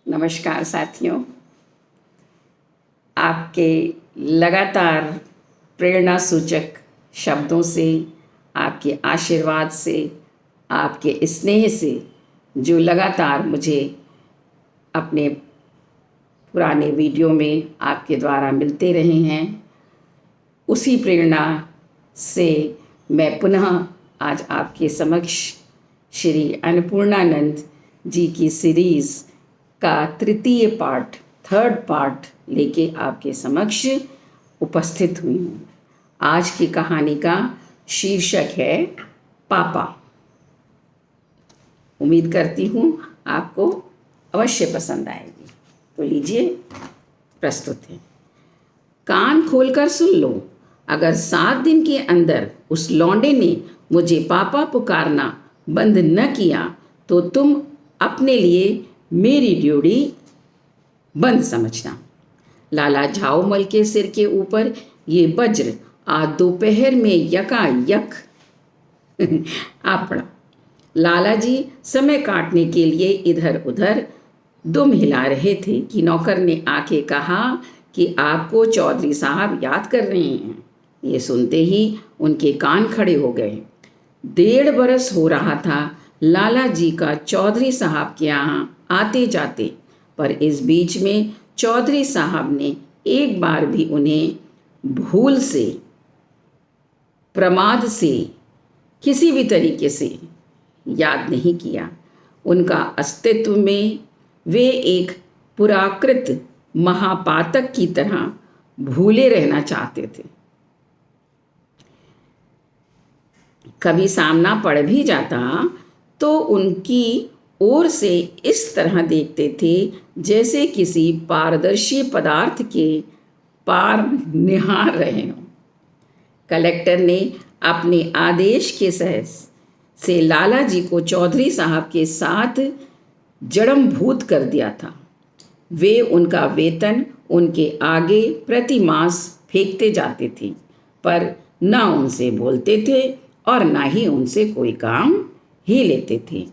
नमस्कार साथियों। आपके लगातार प्रेरणा सूचक शब्दों से, आपके आशीर्वाद से, आपके स्नेह से जो लगातार मुझे अपने पुराने वीडियो में आपके द्वारा मिलते रहे हैं, उसी प्रेरणा से मैं पुनः आज आपके समक्ष श्री अन्नपूर्णानंद जी की सीरीज़ का तृतीय पार्ट, थर्ड पार्ट लेके आपके समक्ष उपस्थित हुई हूँ। आज की कहानी का शीर्षक है पापा। उम्मीद करती हूँ आपको अवश्य पसंद आएगी। तो लीजिए, प्रस्तुत है। कान खोलकर सुन लो, अगर 7 दिन के अंदर उस लौंडे ने मुझे पापा पुकारना बंद न किया तो तुम अपने लिए मेरी ड्यूटी बंद समझना। लाला झाऊमल के सिर के ऊपर ये वज्र आज दोपहर में यकायक आ पड़ा। लाला जी समय काटने के लिए इधर उधर दुम हिला रहे थे कि नौकर ने आके कहा कि आपको चौधरी साहब याद कर रहे हैं। ये सुनते ही उनके कान खड़े हो गए। 1.5 बरस हो रहा था लाला जी का चौधरी साहब के यहाँ आते जाते, पर इस बीच में चौधरी साहब ने एक बार भी उन्हें भूल से, प्रमाद से, किसी भी तरीके से याद नहीं किया। उनका अस्तित्व में वे एक पुराकृत महापातक की तरह भूले रहना चाहते थे। कभी सामना पड़ भी जाता तो उनकी ओर से इस तरह देखते थे जैसे किसी पारदर्शी पदार्थ के पार निहार रहे हों। कलेक्टर ने अपने आदेश के सहज से लाला जी को चौधरी साहब के साथ जड़मभूत कर दिया था। वे उनका वेतन उनके आगे प्रति मास फेंकते जाते थे, पर न उनसे बोलते थे और ना ही उनसे कोई काम ही लेते थे,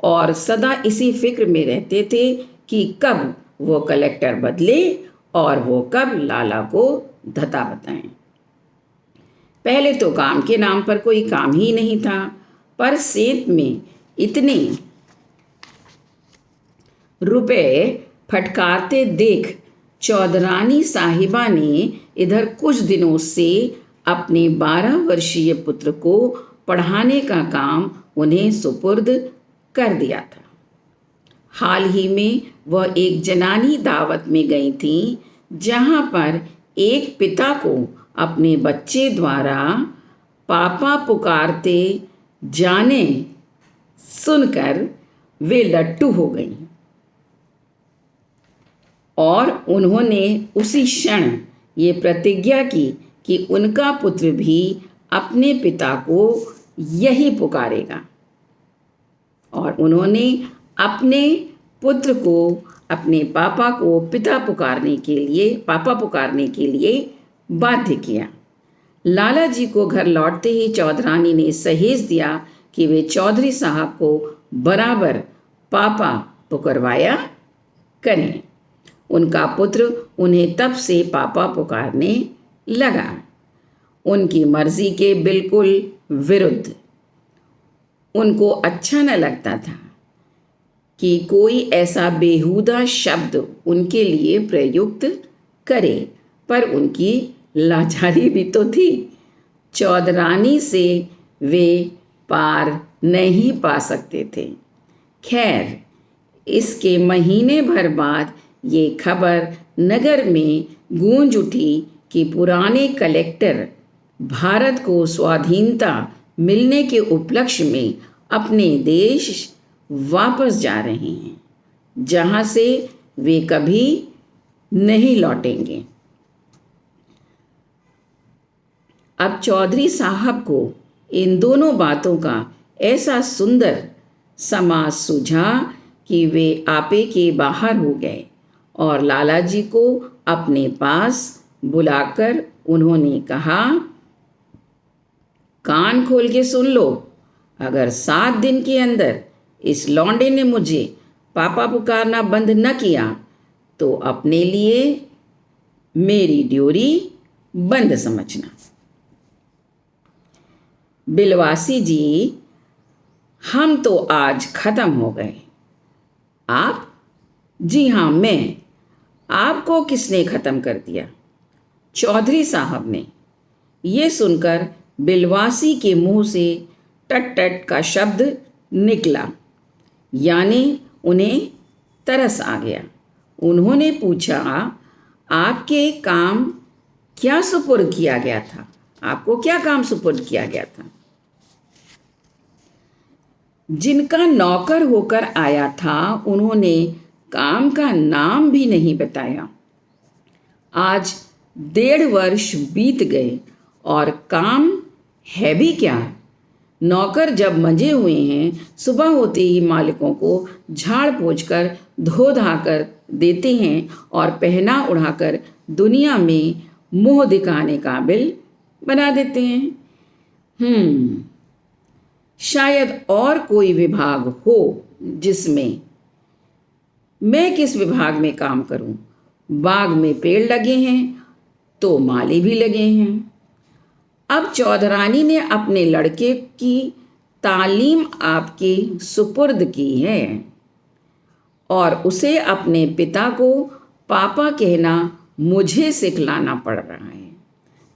और सदा इसी फिक्र में रहते थे कि कब वो कलेक्टर बदले और वो कब लाला को धता बताएं। पहले तो काम के नाम पर कोई काम ही नहीं था, पर सेंत में इतने रुपए फटकारते देख चौधरानी साहिबा ने इधर कुछ दिनों से अपने 12 वर्षीय पुत्र को पढ़ाने का काम उन्हें सुपुर्द कर दिया था। हाल ही में वह एक जनानी दावत में गई थी, जहां पर एक पिता को अपने बच्चे द्वारा पापा पुकारते जाने सुनकर वे लट्टू हो गई और उन्होंने उसी क्षण ये प्रतिज्ञा की कि उनका पुत्र भी अपने पिता को यही पुकारेगा, और उन्होंने अपने पुत्र को, अपने पापा को पापा पुकारने के लिए बाध्य किया। लाला जी को घर लौटते ही चौधरानी ने सहेज दिया कि वे चौधरी साहब को बराबर पापा पुकारवाया करें। उनका पुत्र उन्हें तब से पापा पुकारने लगा, उनकी मर्जी के बिल्कुल विरुद्ध। उनको अच्छा न लगता था कि कोई ऐसा बेहुदा शब्द उनके लिए प्रयुक्त करे, पर उनकी लाचारी भी तो थी। चौधरानी से वे पार नहीं पा सकते थे। खैर, इसके महीने भर बाद ये खबर नगर में गूंज उठी कि पुराने कलेक्टर भारत को स्वाधीनता मिलने के उपलक्ष्य में अपने देश वापस जा रहे हैं, जहां से वे कभी नहीं लौटेंगे। अब चौधरी साहब को इन दोनों बातों का ऐसा सुंदर समाज सूझा कि वे आपे के बाहर हो गए, और लाला जी को अपने पास बुलाकर उन्होंने कहा, कान खोल के सुन लो, अगर 7 दिन के अंदर इस लौंडे ने मुझे पापा पुकारना बंद न किया तो अपने लिए मेरी ड्योरी बंद समझना। बिलवासी जी, हम तो आज खत्म हो गए। आप? जी हाँ, मैं। आपको किसने खत्म कर दिया? चौधरी साहब ने। ये सुनकर बिलवासी के मुंह से टट टट का शब्द निकला, यानी उन्हें तरस आ गया। उन्होंने पूछा, आपके काम क्या सुपुर्द किया गया था? आपको क्या काम सुपुर्द किया गया था? जिनका नौकर होकर आया था उन्होंने काम का नाम भी नहीं बताया। आज 1.5 वर्ष बीत गए और काम है भी क्या? नौकर जब मंजे हुए हैं, सुबह होते ही मालिकों को झाड़ पोंछ कर धो धा कर देते हैं और पहना उड़ाकर दुनिया में मुंह दिखाने काबिल बना देते हैं। शायद और कोई विभाग हो जिसमें। मैं किस विभाग में काम करूं? बाग में पेड़ लगे हैं तो माली भी लगे हैं। अब चौधरानी ने अपने लड़के की तालीम आपके सुपुर्द की है और उसे अपने पिता को पापा कहना मुझे सिखलाना पड़ रहा है,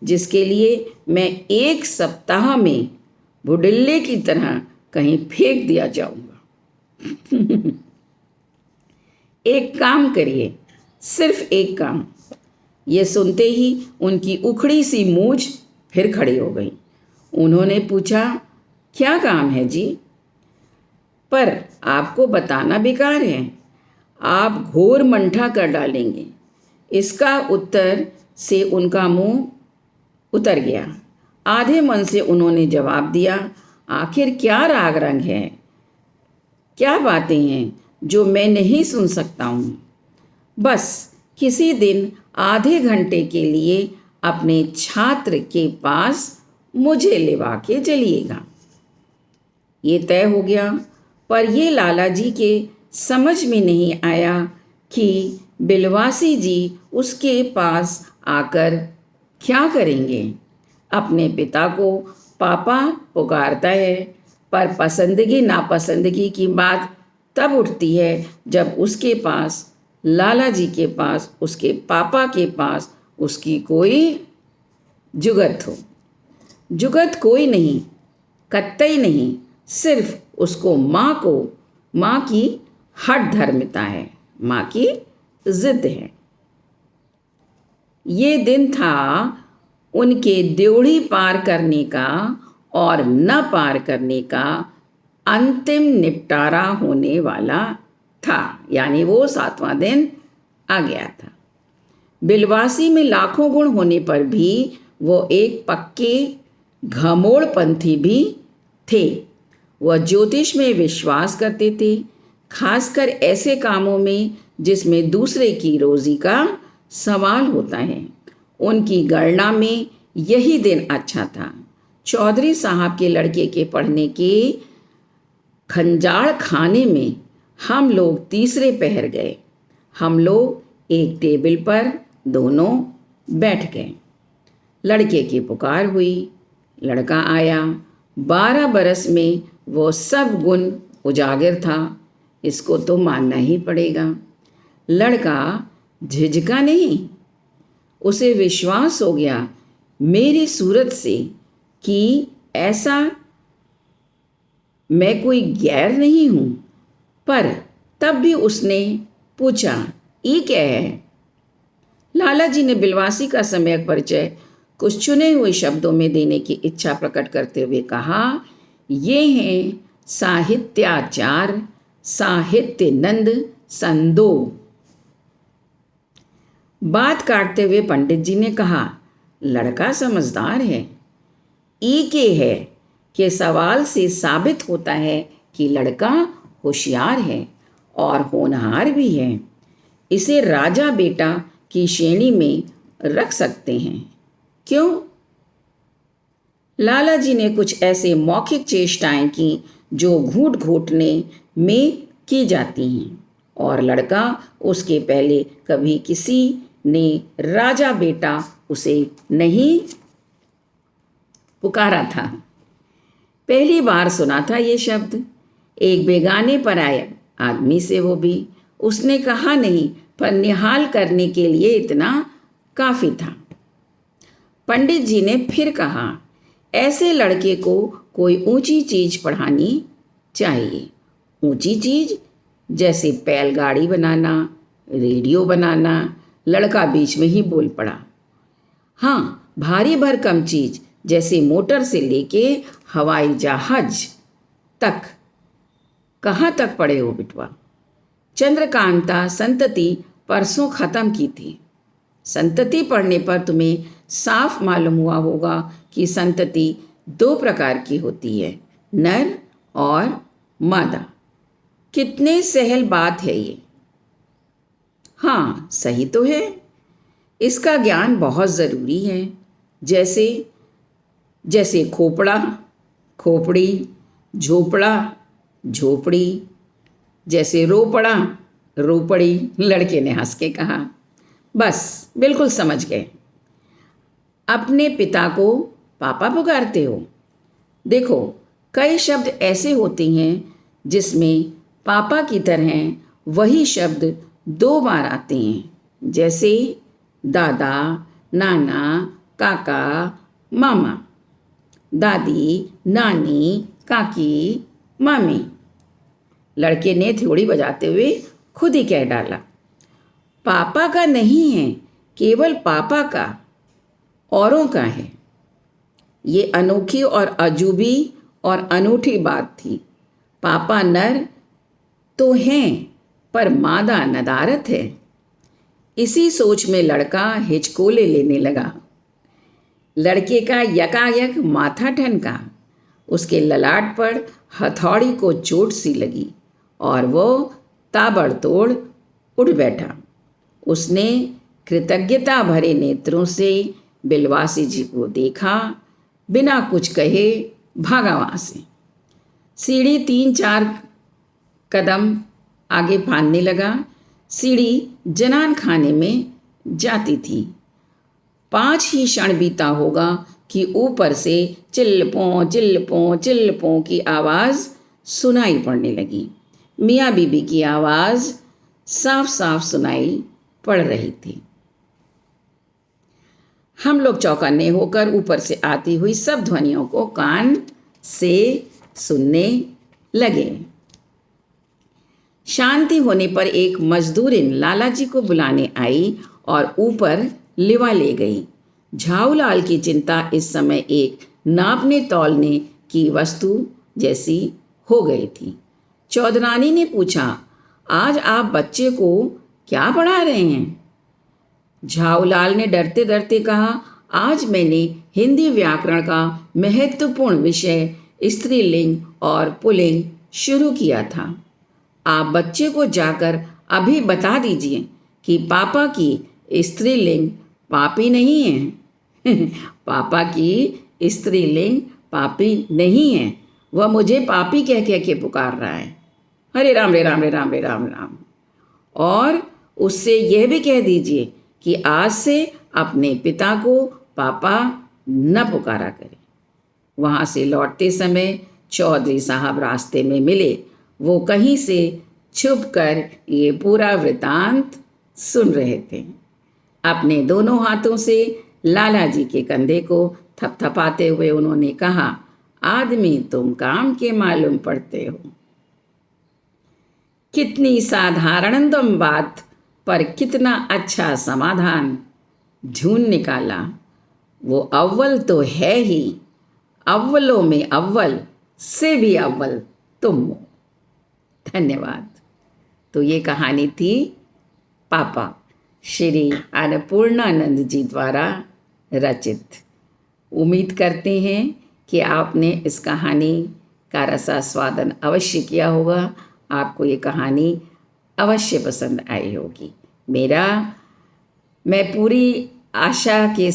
जिसके लिए मैं 1 सप्ताह में बुडिल्ले की तरह कहीं फेंक दिया जाऊंगा। एक काम करिए, सिर्फ एक काम। ये सुनते ही उनकी उखड़ी सी मूछ फिर खड़ी हो गई। उन्होंने पूछा, क्या काम है जी? पर आपको बताना बेकार है, आप घोर मंठा कर डालेंगे। इसका उत्तर से उनका मुंह उतर गया। आधे मन से उन्होंने जवाब दिया, आखिर क्या राग रंग है, क्या बातें हैं जो मैं नहीं सुन सकता हूँ। बस किसी दिन आधे घंटे के लिए अपने छात्र के पास मुझे लेवा के चलिएगा। ये तय हो गया, पर ये लाला जी के समझ में नहीं आया कि बिलवासी जी उसके पास आकर क्या करेंगे। अपने पिता को पापा पुकारता है, पर पसंदगी नापसंदगी की बात तब उठती है जब उसके पास, लाला जी के पास, उसके पापा के पास उसकी कोई जुगत हो। जुगत कोई नहीं, कतई नहीं, सिर्फ उसको माँ की हठ धर्मिता है, माँ की जिद है। ये दिन था उनके ड्योढ़ी पार करने का और न पार करने का अंतिम निपटारा होने वाला था, यानी वो 7वां दिन आ गया था। बिलवासी में लाखों गुण होने पर भी वो एक पक्के घमोड़पंथी भी थे। वह ज्योतिष में विश्वास करते थे, खासकर ऐसे कामों में जिसमें दूसरे की रोजी का सवाल होता है। उनकी गणना में यही दिन अच्छा था। चौधरी साहब के लड़के के पढ़ने के खंजाड़ खाने में हम लोग तीसरे पहर गए। हम लोग एक टेबल पर दोनों बैठ गए। लड़के की पुकार हुई, लड़का आया। 12 बरस में वो सब गुण उजागर था, इसको तो मानना ही पड़ेगा। लड़का झिझका नहीं, उसे विश्वास हो गया मेरी सूरत से कि ऐसा मैं कोई गैर नहीं हूँ। पर तब भी उसने पूछा, ये क्या है? लाला जी ने बिलवासी का सम्यक परिचय कुछ चुने हुए शब्दों में देने की इच्छा प्रकट करते हुए कहा, ये हैं साहित्याचार्य साहित्यानंद संदो। बात काटते हुए पंडित जी ने कहा, लड़का समझदार है। ई के है कि सवाल से साबित होता है कि लड़का होशियार है और होनहार भी है। इसे राजा बेटा की श्रेणी में रख सकते हैं। क्यों? लाला जी ने कुछ ऐसे मौखिक चेष्टाएं की जो घूंट घोटने में की जाती हैं और लड़का उसके पहले कभी किसी ने राजा बेटा उसे नहीं पुकारा था। पहली बार सुना था ये शब्द एक बेगाने पर आए आदमी से, वो भी उसने कहा नहीं पर निहाल करने के लिए इतना काफी था। पंडित जी ने फिर कहा, ऐसे लड़के को कोई ऊंची चीज पढ़ानी चाहिए। ऊंची चीज जैसे बैलगाड़ी बनाना, रेडियो बनाना। लड़का बीच में ही बोल पड़ा, हाँ, भारी भरकम चीज जैसे मोटर से लेके हवाई जहाज तक। कहाँ तक पढ़े हो बिटवा? चंद्रकांता संतति परसों खत्म की थी। संतति पढ़ने पर तुम्हें साफ मालूम हुआ होगा कि संतति 2 प्रकार की होती है, नर और मादा। कितने सहल बात है ये। हाँ, सही तो है। इसका ज्ञान बहुत ज़रूरी है। जैसे जैसे खोपड़ा, खोपड़ी, झोपड़ा, झोपड़ी, जैसे रोपड़ा, रोपड़ी। लड़के ने हंस के कहा, बस बिल्कुल समझ गए। अपने पिता को पापा पुकारते हो? देखो, कई शब्द ऐसे होते हैं जिसमें पापा की तरह वही शब्द 2 बार आते हैं, जैसे दादा, नाना, काका, मामा। दादी, नानी, काकी, मामी। लड़के ने थोड़ी बजाते हुए खुद ही कह डाला, पापा का नहीं है, केवल पापा का, औरों का है। ये अनोखी और अजूबी और अनूठी बात थी। पापा नर तो हैं पर मादा नदारत है। इसी सोच में लड़का हिचकोले लेने लगा। लड़के का यकायक माथा ठनका। उसके ललाट पर हथौड़ी को चोट सी लगी और वो ताबड़तोड़ उठ बैठा। उसने कृतज्ञता भरे नेत्रों से बिलवासी जी को देखा, बिना कुछ कहे भागा वहाँ से। सीढ़ी 3-4 कदम आगे फांदने लगा। सीढ़ी जनान खाने में जाती थी। 5 ही क्षण बीता होगा कि ऊपर से चिल्लपों चिल्लपों चिल्लपों की आवाज़ सुनाई पड़ने लगी। मियाँ बीबी की आवाज़ साफ साफ सुनाई पड़ रही थी। हम लोग चौकन्ने होकर ऊपर से आती हुई सब ध्वनियों को कान से सुनने लगे। शांति होने पर एक मजदूरिन लाला जी को बुलाने आई और ऊपर लिवा ले गई। झाऊलाल की चिंता इस समय एक नापने तौलने की वस्तु जैसी हो गई थी। चौधरानी ने पूछा, आज आप बच्चे को क्या पढ़ा रहे हैं? झाऊलाल ने डरते डरते कहा, आज मैंने हिंदी व्याकरण का महत्वपूर्ण विषय स्त्रीलिंग और पुल्लिंग शुरू किया था। आप बच्चे को जाकर अभी बता दीजिए कि पापा की स्त्रीलिंग पापी नहीं है। पापा की स्त्रीलिंग पापी नहीं है। वह मुझे पापी कह कह के पुकार रहा है। हरे राम रे राम रे राम रे राम राम। और उससे यह भी कह दीजिए कि आज से अपने पिता को पापा न पुकारा करे। वहाँ से लौटते समय चौधरी साहब रास्ते में मिले। वो कहीं से छुपकर ये पूरा वृतांत सुन रहे थे। अपने दोनों हाथों से लाला जी के कंधे को थपथपाते हुए उन्होंने कहा, आदमी तुम काम के मालूम पड़ते हो। कितनी साधारणतम बात पर कितना अच्छा समाधान ढूंढ निकाला। वो अव्वल तो है ही, अव्वलों में अव्वल से भी अव्वल तुम हो। धन्यवाद। तो ये कहानी थी पापा, श्री अन्नपूर्णानंद जी द्वारा रचित। उम्मीद करते हैं कि आपने इस कहानी का रसास्वादन अवश्य किया होगा। आपको ये कहानी अवश्य पसंद आई होगी। मैं पूरी आशा के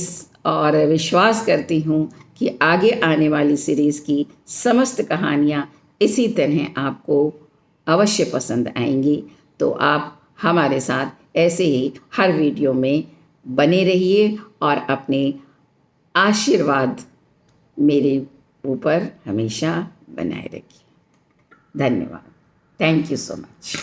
और विश्वास करती हूँ कि आगे आने वाली सीरीज़ की समस्त कहानियाँ इसी तरह आपको अवश्य पसंद आएंगी। तो आप हमारे साथ ऐसे ही हर वीडियो में बने रहिए और अपने आशीर्वाद मेरे ऊपर हमेशा बनाए रखिए। धन्यवाद। Thank you so much.